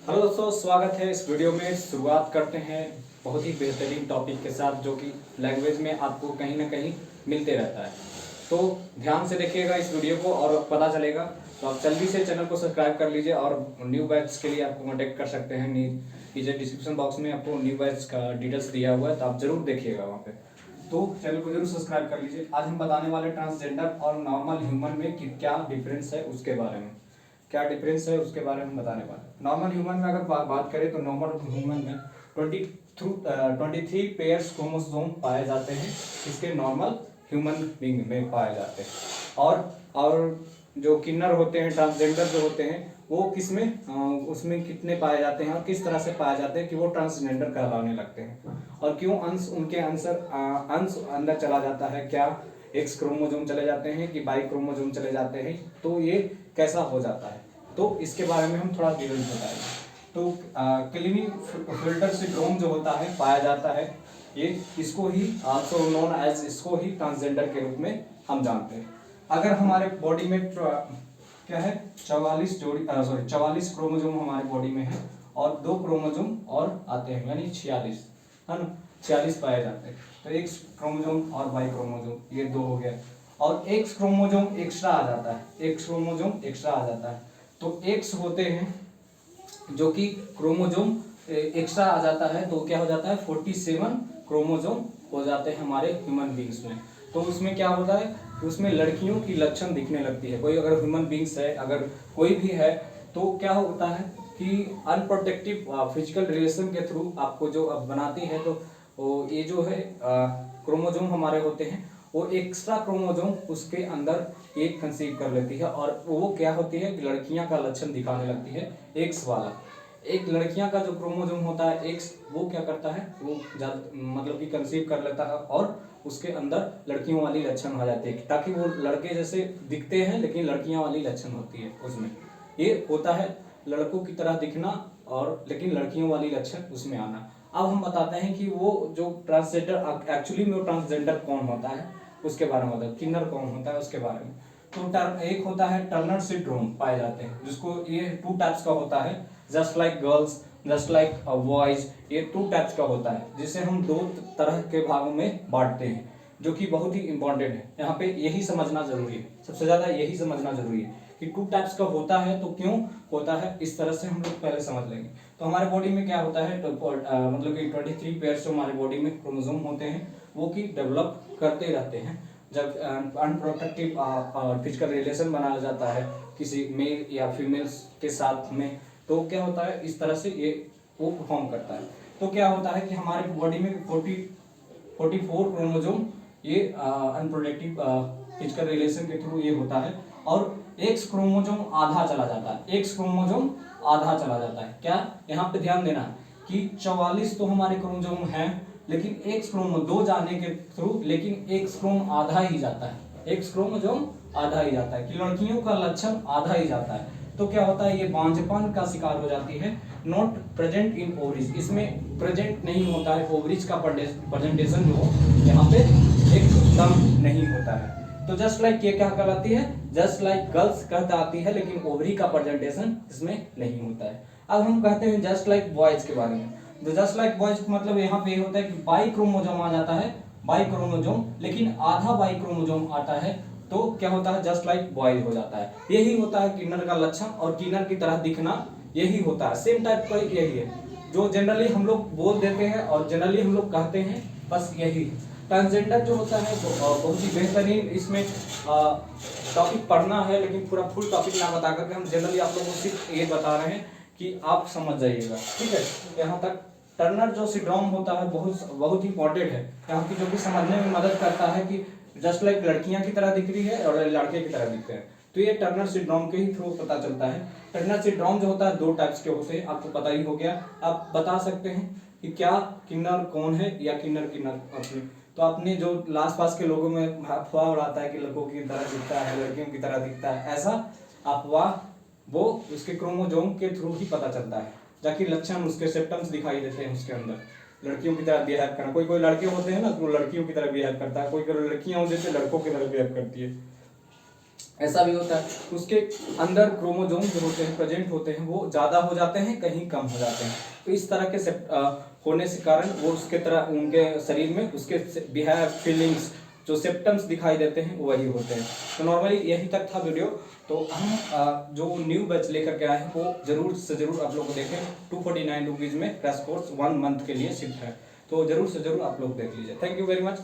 Hello दोस्तों, स्वागत है इस वीडियो में। शुरुआत करते हैं बहुत ही बेहतरीन टॉपिक के साथ जो कि लैंग्वेज में आपको कहीं ना कहीं मिलते रहता है। तो ध्यान से देखिएगा इस वीडियो को और पता चलेगा। तो आप जल्दी से चैनल को सब्सक्राइब कर लीजिए और न्यू बैच के लिए आपको कॉन्टेक्ट कर सकते हैं। नीचे डिस्क्रिप्शन बॉक्स में आपको न्यू बैच का डिटेल्स दिया हुआ है, तो आप जरूर देखिएगा वहाँ पे। तो चैनल को जरूर सब्सक्राइब कर लीजिए। आज हम बताने वाले ट्रांसजेंडर और नॉर्मल ह्यूमन में क्या डिफरेंस है उसके बारे में। क्या डिफरेंस है उसके बारे में बताने वाले। नॉर्मल ह्यूमन में अगर बात करें तो नॉर्मल ह्यूमन में 23 पेयर्स क्रोमोसोम पाए जाते हैं। इसके नॉर्मल ह्यूमन बीइंग में पाए जाते हैं। और जो किन्नर होते हैं, ट्रांसजेंडर जो होते हैं, वो किसमें उसमें कितने पाए जाते हैं और किस तरह से पाए जाते हैं कि वो ट्रांसजेंडर कहलाने लगते हैं। और क्यों अंश उनके अंश अंदर चला जाता है, क्या एक्स क्रोमोसोम चले जाते हैं कि वाई क्रोमोसोम चले जाते हैं, तो ये कैसा हो जाता है, तो इसके बारे में हम थोड़ा डिटेल्स बताएंगे। तो क्लीनी-फिल्टर सिंड्रोम जो होता है पाया जाता है, ये इसको ही आल्सो नोन एज इसको ही ट्रांसजेंडर के रूप में हम जानते हैं। अगर हमारे बॉडी में क्या है 44 क्रोमोसोम हमारे बॉडी में है और 2 क्रोमोसोम और आते हैं यानी 46, है ना। 46 पाए जाते हैं। तो एक्स क्रोमोसोम और वाई क्रोमोसोम ये 2 हो गया और एक्स क्रोमोसोम एक्स्ट्रा आ जाता है। एक्स क्रोमोसोम एक्स्ट्रा आ जाता है तो एक्स होते हैं जो कि क्रोमोसोम एक्स्ट्रा आ जाता है, तो क्या हो जाता है 47 क्रोमोसोम हो जाते हैं हमारे ह्यूमन बींग्स में। तो उसमें क्या होता है, उसमें लड़कियों की लक्षण दिखने लगती है। कोई अगर ह्यूमन बींग्स है, अगर कोई भी है, तो क्या होता है कि अनप्रोटेक्टिव फिजिकल रिलेशन के थ्रू आपको जो अब बनाती है, तो वो ये जो है क्रोमोसोम हमारे होते हैं, वो एक्स्ट्रा क्रोमोसोम उसके अंदर एक कंसीव कर लेती है और वो क्या होती है, लड़कियां का लक्षण दिखाने लगती है एक्स वाला। एक लड़कियां का जो क्रोमोसोम होता है एक्स, वो क्या करता है, वो मतलब कि कंसीव कर लेता है और उसके अंदर लड़कियों वाली लक्षण आ जाती है, ताकि वो लड़के जैसे दिखते हैं लेकिन लड़कियां वाली लक्षण होती है उसमें। ये होता है लड़कों की तरह दिखना और लेकिन लड़कियों वाली लक्षण उसमें आना। अब हम बताते हैं कि वो जो ट्रांसजेंडर एक्चुअली में वो ट्रांसजेंडर कौन होता है उसके बारे में, मतलब किन्नर कौन होता है उसके बारे में। तो एक होता है टर्नर सिंड्रोम पाए जाते हैं, जिसको ये 2 टाइप्स का होता है। Just like girls, just like boys, ये 2 टाइप्स का होता है, जिसे हम 2 तरह के भागों में बांटते हैं, जो कि बहुत ही इंपॉर्टेंट है। यहाँ पे यही समझना जरूरी है, सबसे ज्यादा यही समझना जरूरी है कि 2 टाइप्स का होता है। तो क्यों होता है इस तरह से हम लोग पहले समझ लेंगे। तो हमारे बॉडी में क्या होता है, तो मतलब कि 23 पेयर्स जो हमारे बॉडी में क्रोमोसोम होते हैं, वो कि डेवलप करते रहते हैं। जब अनप्रोटेक्टिव फिजिकल रिलेशन बनाया जाता है किसी मेल या फीमेल्स के साथ में, तो क्या होता है इस तरह से ये वो परफॉर्म करता है। तो क्या होता है कि हमारे बॉडी में 44 क्रोमोसोम ये अनप्रोटेक्टिव फिजिकल रिलेशन के थ्रू ये होता है और एक्स क्रोमोसोम आधा चला जाता है। एक्स क्रोमोसोम आधा चला जाता है। क्या यहाँ पे ध्यान देना है कि 44 तो हमारे क्रोमोसोम हैं, लेकिन एक्स क्रोमो 2 जाने के थ्रू, लेकिन एक्स क्रोम आधा ही जाता है। एक्स क्रोमोसोम आधा ही जाता है कि लड़कियों का लक्षण आधा ही जाता है। तो क्या होता है, ये बांझपन का शिकार हो जाती है। नॉट प्रेजेंट इन ओवरीज, इसमें प्रेजेंट नहीं होता है ओवरीज का प्रेजेंटेशन जो यहाँ पे एकदम नहीं होता है। तो जस्ट लाइक ये क्या कहलाती है, जस्ट लाइक गर्ल्स कहलाती है, लेकिन ओवरी का प्रेजेंटेशन इसमें नहीं होता है। अब हम कहते हैं जस्ट लाइक बॉयज के बारे में। तो जस्ट लाइक बॉयज मतलब यहाँ पे होता है कि बाई क्रोमोसोम आ जाता है, बाई क्रोमोसोम, लेकिन आधा बाई क्रोमोसोम आता है, तो क्या होता है जस्ट लाइक बॉयज हो जाता है। यही होता है किन्नर का लक्षण और किन्नर की तरह दिखना, यही होता है। सेम टाइप का यही है जो जनरली हम लोग बोल देते हैं और जनरली हम लोग कहते हैं, बस यही। ट्रांसजेंडर जो होता है बहुत ही बेहतरीन, इसमें टॉपिक पढ़ना है लेकिन पूरा फुल टॉपिक ना बता करके हम जनरली आप लोगों को सिर्फ ये बता रहे हैं कि आप समझ जाइएगा, ठीक है। यहाँ तक टर्नर जो सिंड्रोम होता है बहुत इंपॉर्टेंट है यहाँ की, जो कि समझने में मदद करता है कि जस्ट लाइक लड़कियां की तरह दिख रही है और लड़के की तरह दिखते हैं। तो ये टर्नर सिंड्रोम के ही थ्रू पता चलता है। टर्नर सिंड्रोम जो होता है 2 टाइप्स के होते हैं, आपको पता ही हो गया। आप बता सकते हैं कि क्या किन्नर कौन है या किन्नर अपने, तो अपने जो लास पास के लोगों में अफवाह उड़ाता है कि लड़कों की तरह दिखता है, लड़कियों की तरह दिखता है, ऐसा अफवाह वो उसके क्रोमोसोम के थ्रू ही पता चलता है, जाकि लक्षण उसके सिम्टम्स दिखाई देते हैं उसके अंदर। लड़कियों की तरह बिहेव करना, कोई लड़के होते हैं ना तो लड़कियों की तरह बिहेव करता है, कोई लड़कियां होती है लड़कों की तरह बिहेव करती है। ऐसा भी होता है, उसके अंदर क्रोमोसोम जो होते हैं प्रेजेंट होते हैं वो ज़्यादा हो जाते हैं, कहीं कम हो जाते हैं। तो इस तरह के होने से कारण वो उसके तरह उनके शरीर में उसके बिहेव फीलिंग्स जो सिम्टम्स दिखाई देते हैं वही होते हैं। तो नॉर्मली यही तक था वीडियो। तो हम जो न्यू बैच लेकर के आए हैं वो जरूर से जरूर आप लोग को देखें। 249 रुपीज़ में क्रैश कोर्स 1 मंथ के लिए शिफ्ट है, तो जरूर से जरूर आप लोग देख लीजिए। Thank you very much.